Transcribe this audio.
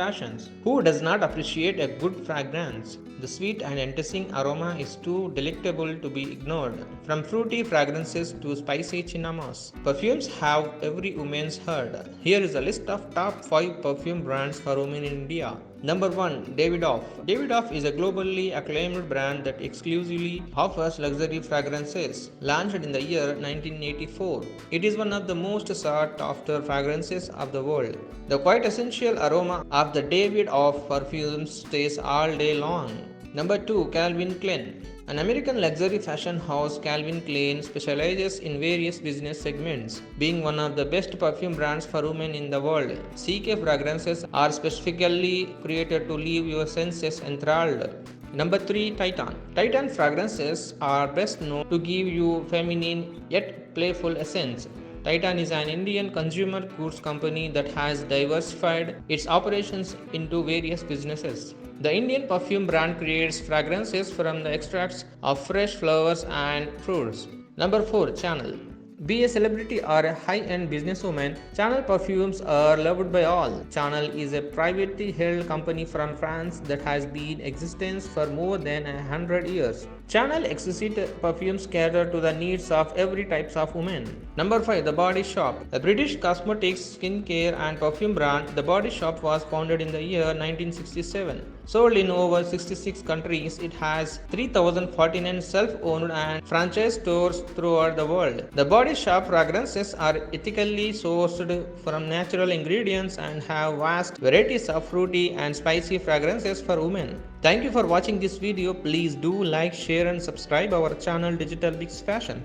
fashions. Who does not appreciate a good fragrance? The sweet and enticing aroma is too delectable to be ignored. From fruity fragrances to spicy cinnamons, perfumes have every woman's heard. Here is a list of top 5 perfume brands for women in India. Number 1. Davidoff. Davidoff is a globally acclaimed brand that exclusively offers luxury fragrances. Launched in the year 1984, it is one of the most sought after fragrances of the world. The quite essential aroma of the Davidoff perfumes stays all day long. Number 2. Calvin Klein. An American luxury fashion house, Calvin Klein specializes in various business segments, being one of the best perfume brands for women in the world. CK fragrances are specifically created to leave your senses enthralled. Number 3. Titan. Titan fragrances are best known to give you feminine yet playful essence. Titan is an Indian consumer goods company that has diversified its operations into various businesses. The Indian perfume brand creates fragrances from the extracts of fresh flowers and fruits. Number 4. Chanel. Be a celebrity or a high-end businesswoman, Chanel perfumes are loved by all. Chanel is a privately held company from France that has been in existence for more than 100 years. Chanel exquisite perfumes cater to the needs of every types of women. Number 5. The Body Shop. A British cosmetics, skincare and perfume brand, The Body Shop was founded in the year 1967. Sold in over 66 countries, it has 3,049 self-owned and franchise stores throughout the world. The Body Shop fragrances are ethically sourced from natural ingredients and have vast varieties of fruity and spicy fragrances for women. Thank you for watching this video. Please do like, share and subscribe our channel DigitalBix Fashion.